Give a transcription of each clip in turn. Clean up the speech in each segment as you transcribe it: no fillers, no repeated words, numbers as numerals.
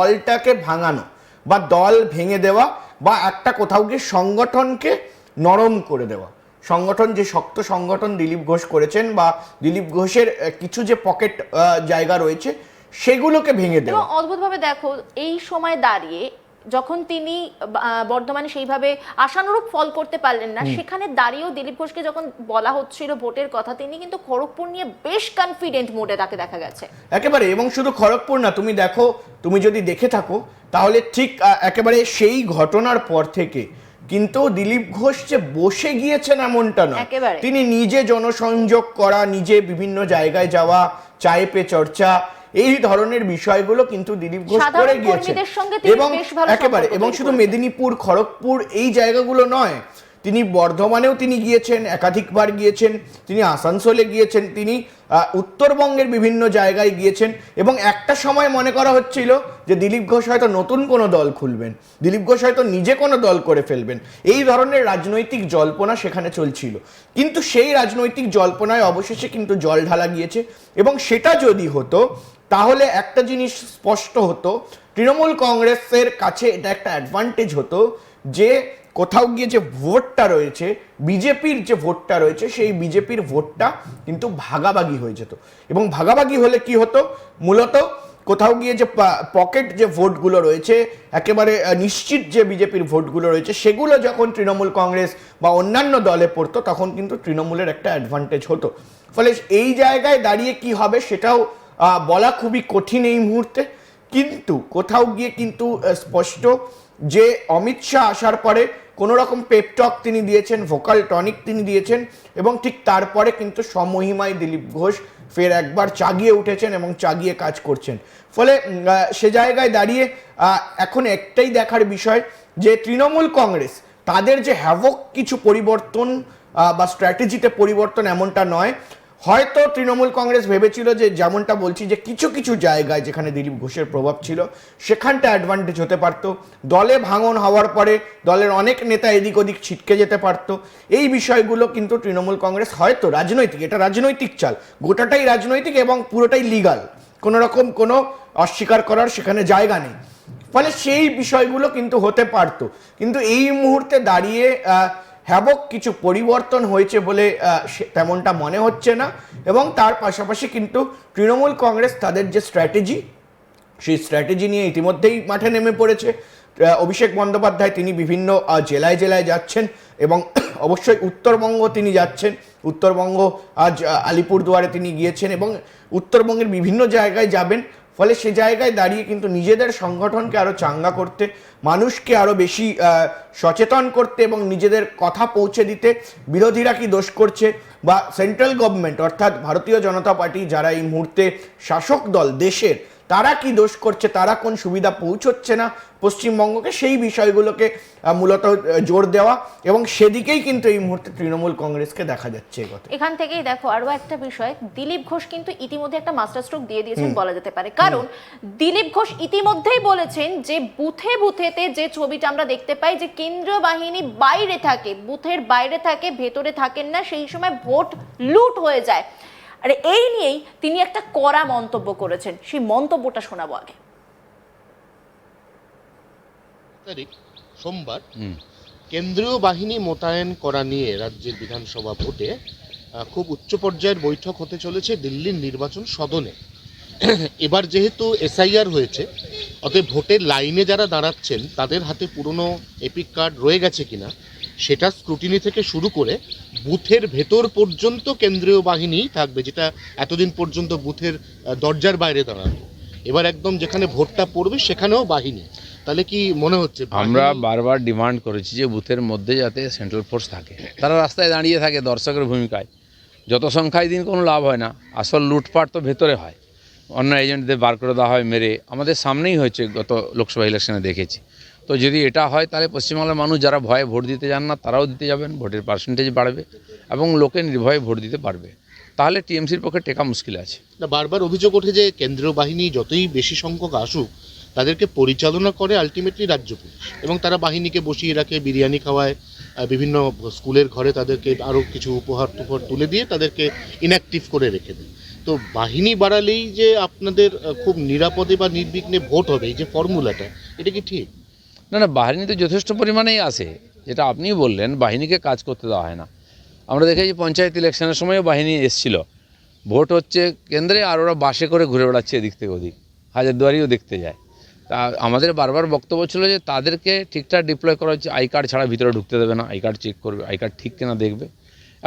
দলটাকে ভাঙানো বা দল ভেঙে দেওয়া বা একটা কোথাও গিয়ে সংগঠনকে নরম করে দেওয়া। সংগঠন যে শক্ত সংগঠন দিলীপ ঘোষ করেছেন বা দিলীপ ঘোষের কিছু যে পকেট জায়গা রয়েছে সেগুলোকে ভেঙে দেওয়া। অদ্ভুতভাবে দেখো এই সময় দাঁড়িয়ে যখন তিনি বর্ধমানে সেইভাবে আশানুরূপ ফল করতে পারলেন না, সেখানে দাঁড়িয়েও দিলীপ ঘোষকে যখন বলা হচ্ছিল ভোটের কথা, তিনি কিন্তু খড়গপুর নিয়ে বেশ কনফিডেন্ট মোডে তাকে দেখা গেছে একেবারে। এবং শুধু খড়গপুর না, তুমি দেখো, তুমি যদি দেখে থাকো তাহলে ঠিক একেবারে সেই ঘটনার পর থেকে কিন্তু দিলীপ ঘোষ যে বসে গিয়েছেন এমনটা নয়, তিনি নিজে জনসংযোগ করা, নিজে বিভিন্ন জায়গায় যাওয়া, চায়ে পে চর্চা, এই ধরনের বিষয়গুলো কিন্তু দিলীপ ঘোষ করে গিয়েছেন। এবং একেবারে, এবং শুধু মেদিনীপুর খড়গপুর এই জায়গাগুলো নয়, তিনি বর্ধমানেও তিনি গিয়েছেন, একাধিকবার গিয়েছেন, তিনি আসানসোলে গিয়েছেন, তিনি উত্তরবঙ্গের বিভিন্ন জায়গায় গিয়েছেন। এবং একটা সময় মনে করা হচ্ছিল যে দিলীপ ঘোষ হয়তো নতুন কোনো দল খুলবেন, দিলীপ ঘোষ হয়তো নিজে কোনো দল করে ফেলবেন, এই ধরনের রাজনৈতিক জল্পনা সেখানে চলছিল। কিন্তু সেই রাজনৈতিক জল্পনায় অবশেষে কিন্তু জল ঢালা গিয়েছে। এবং সেটা যদি হতো তাহলে একটা জিনিস স্পষ্ট হতো, তৃণমূল কংগ্রেসের কাছে এটা একটা অ্যাডভান্টেজ হতো যে কোথাও গিয়ে যে ভোটটা রয়েছে, বিজেপির যে ভোটটা রয়েছে, সেই বিজেপির ভোটটা কিন্তু ভাগাভাগি হয়ে যেত। এবং ভাগাভাগি হলে কি হতো, মূলত কোথাও গিয়ে যে পকেট যে ভোটগুলো রয়েছে, একেবারে নিশ্চিত যে বিজেপির ভোটগুলো রয়েছে, সেগুলো যখন তৃণমূল কংগ্রেস বা অন্যান্য দলে পড়তো তখন কিন্তু তৃণমূলের একটা অ্যাডভান্টেজ হতো। ফলে এই জায়গায় দাঁড়িয়ে কি হবে সেটাও বলা খুবই কঠিন এই মুহূর্তে। কিন্তু কোথাও গিয়ে কিন্তু স্পষ্ট যে অমিত শাহ আসার পরে কোনো রকম পেপটক তিনি দিয়েছেন, ভোকাল টনিক তিনি দিয়েছেন, এবং ঠিক তারপরে কিন্তু সমহিমায় দিলীপ ঘোষ ফের একবার চাগিয়ে উঠেছেন এবং চাগিয়ে কাজ করছেন। ফলে সে জায়গায় দাঁড়িয়ে এখন একটাই দেখার বিষয় যে তৃণমূল কংগ্রেস তাদের যে হ্যাভক কিছু পরিবর্তন বা স্ট্র্যাটেজিতে পরিবর্তন এমনটা নয়। হয়তো তৃণমূল কংগ্রেস ভেবেছিল যে, যেমনটা বলছি, যে কিছু কিছু জায়গায় যেখানে দিলীপ ঘোষের প্রভাব ছিল সেখানটা অ্যাডভান্টেজ হতে পারত, দলে ভাঙন হওয়ার পরে দলের অনেক নেতা এদিক ওদিক ছিটকে যেতে পারত। এই বিষয়গুলো কিন্তু তৃণমূল কংগ্রেস হয়তো রাজনৈতিক, এটা রাজনৈতিক চাল, গোটাটাই রাজনৈতিক এবং পুরোটাই লিগাল, কোনো রকম কোনো অস্বীকার করার সেখানে জায়গা নেই। ফলে সেই বিষয়গুলো কিন্তু হতে পারত। কিন্তু এই মুহূর্তে দাঁড়িয়ে হ্যাবক কিছু পরিবর্তন হয়েছে বলে তেমনটা মনে হচ্ছে না। এবং তার পাশাপাশি কিন্তু তৃণমূল কংগ্রেস তাদের যে স্ট্র্যাটেজি, সেই স্ট্র্যাটেজি নিয়ে ইতিমধ্যেই মাঠে নেমে পড়েছে। অভিষেক বন্দ্যোপাধ্যায় তিনি বিভিন্ন জেলায় জেলায় যাচ্ছেন এবং অবশ্যই উত্তরবঙ্গ তিনি যাচ্ছেন। উত্তরবঙ্গ আজ আলিপুরদুয়ারে তিনি গিয়েছেন এবং উত্তরবঙ্গের বিভিন্ন জায়গায় যাবেন। ফলে সে জায়গায় দাঁড়িয়ে কিন্তু নিজেদের সংগঠনকে আরও চাঙ্গা করতে, মানুষকে আরও বেশি সচেতন করতে এবং নিজেদের কথা পৌঁছে দিতে বিরোধীরা কি দোষ করছে বা সেন্ট্রাল গভর্নমেন্ট অর্থাৎ ভারতীয় জনতা পার্টি যারা এই মুহূর্তে শাসক দল দেশের, তারা কি দোষ করছে, তারা কোন সুবিধা পৌঁছচ্ছে না পশ্চিমবঙ্গকে, সেই বিষয়গুলোকে মূলত জোর দেওয়া। এবং সেদিকেই কিন্তু এই মুহূর্তে তৃণমূল কংগ্রেসকে দেখা যাচ্ছে। এখান থেকেই দেখো আরো একটা বিষয়, দিলীপ ঘোষ কিন্তু ইতিমধ্যে একটা মাস্টার স্ট্রোক দিয়ে দিয়েছেন বলা যেতে পারে। কারণ দিলীপ ঘোষ ইতিমধ্যেই বলেছেন যে বুথে বুথেতে যে ছবিটা আমরা দেখতে পাই যে কেন্দ্রীয় বাহিনী বাইরে থাকে, বুথের বাইরে থাকে, ভেতরে থাকেন না, সেই সময় ভোট লুট হয়ে যায়। আর এই নিয়েই তিনি একটা কড়া মন্তব্য করেছেন, সেই মন্তব্যটা শোনাবো আগে। সোমবার কেন্দ্রীয় বাহিনী মোতায়েন করা নিয়ে রাজ্যের বিধানসভা ভোটে খুব উচ্চ পর্যায়ের বৈঠক হতে চলেছে দিল্লির নির্বাচন সদনে। এবার যেহেতু এসআইআর হয়েছে, অতএব ভোটের লাইনে যারা দাঁড়াচ্ছেন তাদের হাতে পুরনো এপিক কার্ড রয়ে গেছে কিনা সেটা স্ক্রুটিনি থেকে শুরু করে বুথের ভেতর পর্যন্ত কেন্দ্রীয় বাহিনী থাকবে, যেটা এতদিন পর্যন্ত বুথের দরজার বাইরে দাঁড়ানো। এবার একদম যেখানে ভোটটা পড়বে সেখানেও বাহিনী। তাহলে কি মনে হচ্ছে? আমরা বারবার ডিমান্ড করেছি যে বুথের মধ্যে যাতে সেন্ট্রাল ফোর্স থাকে, তারা রাস্তায় দাঁড়িয়ে থাকে দর্শকের ভূমিকায়। যত সংখ্যায় দিন কোনো লাভ হয় না, আসল লুটপাট তো ভেতরে হয়, অন্য এজেন্টদের বার করে দেওয়া হয় মেরে। আমাদের সামনেই হয়েছে, গত লোকসভা ইলেকশনে দেখেছি। তো যদি এটা হয় তাহলে পশ্চিমবাংলার মানুষ যারা ভয়ে ভোট দিতে যান না তারাও দিতে যাবেন, ভোটের পার্সেন্টেজ বাড়বে এবং লোকে নির্ভয়ে ভোট দিতে পারবে। তাহলে টিএমসির পক্ষে টেকা মুশকিল আছে। বারবার অভিযোগ ওঠে যে কেন্দ্রীয় বাহিনী যতই বেশি সংখ্যক আসুক, তাদেরকে পরিচালনা করে আলটিমেটলি রাজ্য পুলিশ, এবং তারা বাহিনীকে বসিয়ে রাখে, বিরিয়ানি খাওয়ায়, বিভিন্ন স্কুলের ঘরে তাদেরকে আরও কিছু উপহার তুলে দিয়ে তাদেরকে ইনঅ্যাক্টিভ করে রেখে দেয়। তো তো বাহিনী বাড়ালেই যে আপনাদের খুব নিরাপদে বা নির্বিঘ্নে ভোট হবে, এই যে ফর্মুলাটা, এটা কি ঠিক? না, বাহিনী তো যথেষ্ট পরিমাণেই আসে, যেটা আপনিই বললেন, বাহিনীকে কাজ করতে দেওয়া হয় না। আমরা দেখেছি পঞ্চায়েত ইলেকশনের সময়ও বাহিনী এসছিল, ভোট হচ্ছে কেন্দ্রে, আর ওরা বাসে করে ঘুরে বেড়াচ্ছে এদিক থেকে ওদিক, হাজারদুয়ারিও দেখতে যায়। তা আমাদের বারবার বক্তব্য ছিল যে তাদেরকে ঠিকঠাক ডিপ্লয় করা হচ্ছে, আই কার্ড ছাড়া ভিতরে ঢুকতে দেবে না, আই কার্ড চেক করবে, আই কার্ড ঠিক কিনা দেখবে,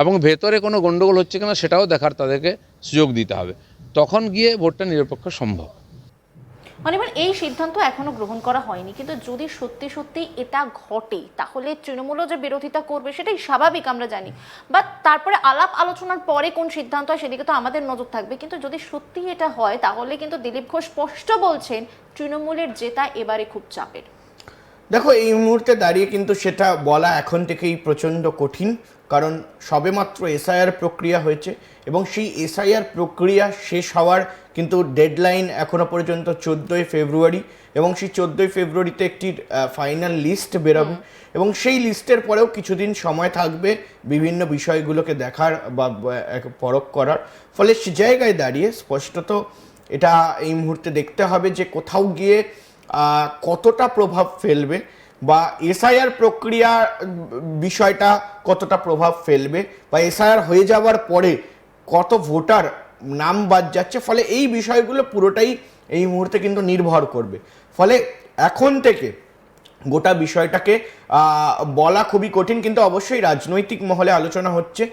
এবং ভেতরে কোনো গণ্ডগোল হচ্ছে কিনা সেটাও দেখার তাদেরকে সুযোগ দিতে হবে, তখন গিয়ে ভোটটা নিরপেক্ষ সম্ভব। অনির্বাণ, এই সিদ্ধান্ত এখনো গ্রহণ করা হয়নি, কিন্তু যদি সত্যি সত্যি এটা ঘটে তাহলে তৃণমূলও যে বিরোধিতা করবে সেটাই স্বাভাবিক, আমরা জানি। বাট তারপরে আলাপ আলোচনার পরে কোন সিদ্ধান্ত হয় সেদিকে তো আমাদের নজর থাকবে। কিন্তু যদি সত্যি এটা হয় তাহলে কিন্তু দিলীপ ঘোষ স্পষ্ট বলছেন তৃণমূলের জেতা এবারে খুব চাপের। দেখো, এই মুহূর্তে দাঁড়িয়ে কিন্তু সেটা বলা এখন থেকেই প্রচণ্ড কঠিন, কারণ সবেমাত্র এসআইআর প্রক্রিয়া হয়েছে এবং সেই এসআইআর প্রক্রিয়া শেষ হওয়ার কিন্তু ডেডলাইন এখনো পর্যন্ত 14ই ফেব্রুয়ারি, এবং সেই 14ই ফেব্রুয়ারিতে একটি ফাইনাল লিস্ট বেরোবে, এবং সেই লিস্টের পরেও কিছুদিন সময় থাকবে বিভিন্ন বিষয়গুলোকে দেখার বা পরখ করার। ফলে সে জায়গায় দাঁড়িয়ে স্পষ্টত এটা এই মুহূর্তে দেখতে হবে যে কোথাও গিয়ে কতটা প্রভাব ফেলবে, বা এসআইআর প্রক্রিয়া বিষয়টা কতটা প্রভাব ফেলবে, বা এসআইআর হয়ে যাওয়ার পরে কত ভোটার নাম বাদ যাচ্ছে। ফলে এই বিষয়গুলো পুরোটাই এই মুহূর্তে কিন্তু নির্ভর করবে। ফলে এখন থেকে গোটা বিষয়টাকে বলা খুবই কঠিন, কিন্তু অবশ্যই রাজনৈতিক মহলে আলোচনা হচ্ছে,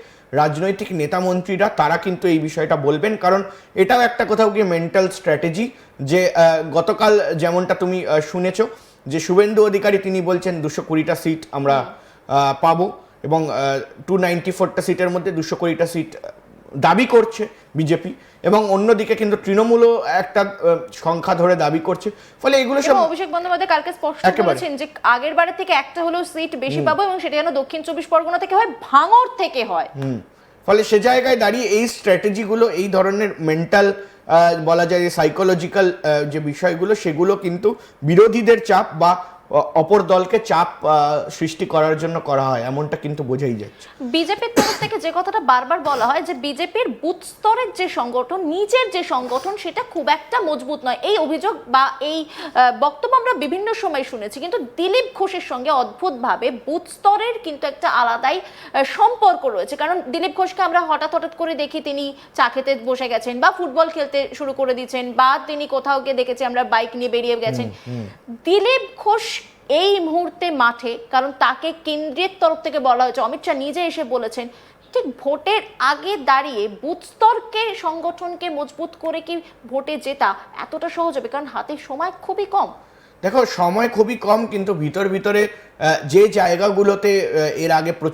রাজনৈতিক নেতা মন্ত্রীরা তারা কিন্তু এই বিষয়টা বলবেন, কারণ এটাও একটা কোথাও গিয়ে মেন্টাল স্ট্র্যাটেজি। যে গতকাল যেমনটা তুমি শুনেছো যে শুভেন্দু অধিকারী তিনি বলছেন 220টা সিট আমরা পাবো, এবং 294টা সিটের মধ্যে 220টা সিট দাবি করছে বিজেপি, এবং অন্যদিকে কিন্তু তৃণমূলও একটা সংখ্যা ধরে দাবি করছে। ফলে এগুলো সব অভিষেক বন্দ্যোপাধ্যায় কালকে স্পষ্ট বলেছেন যে আগের বারের থেকে একটা হলেও সিট বেশি পাবো, এবং সেটা যেন দক্ষিণ 24 পরগনা থেকে হয়, ভাঙড় থেকে হয়। ফলে সে জায়গায় দাঁড়িয়ে এই স্ট্র্যাটেজিগুলো, এই ধরনের মেন্টাল বলা যায় যে সাইকোলজিক্যাল যে বিষয়গুলো, সেগুলো কিন্তু বিরোধীদের চাপ বা অপর দলকে চাপ সৃষ্টি করার জন্য করা হয়, এমনটা কিন্তু বোঝাই যাচ্ছে। বিজেপির তরফ থেকে যে কথাটা বারবার বলা হয় যে বিজেপির বুথ স্তরের যে সংগঠন, নিজের যে সংগঠন, সেটা খুব একটা মজবুত নয়, এই অভিযোগ বা এই বক্তব্য আমরা বিভিন্ন সময় শুনেছি। কিন্তু দিলীপ ঘোষের সঙ্গে অদ্ভুতভাবে বুথ স্তরের কিন্তু একটা আলাদাই সম্পর্ক রয়েছে, কারণ দিলীপ ঘোষকে আমরা হঠাৎ হঠাৎ করে দেখি তিনি চা খেতে বসে গেছেন, বা ফুটবল খেলতে শুরু করে দিয়েছেন, বা তিনি কোথাও গিয়ে দেখেছি আমরা বাইক নিয়ে বেরিয়ে গেছেন। দিলীপ ঘোষ এই মুহূর্তে মাঠে, কারণ তাকে কেন্দ্রের তরফ থেকে বলা হয়েছে, অমিত শাহ নিজে এসে বলেছেন, ঠিক ভোটের আগে দাঁড়িয়ে বুথ স্তরকে সংগঠনকে মজবুত করে কি ভোটে জেতা এতটা সহজ হবে? কারণ হাতে সময় খুবই কম। দেখো, সময় খুবই কম, কিন্তু ভিতরে যে জায়গাগুলোতে এর আগে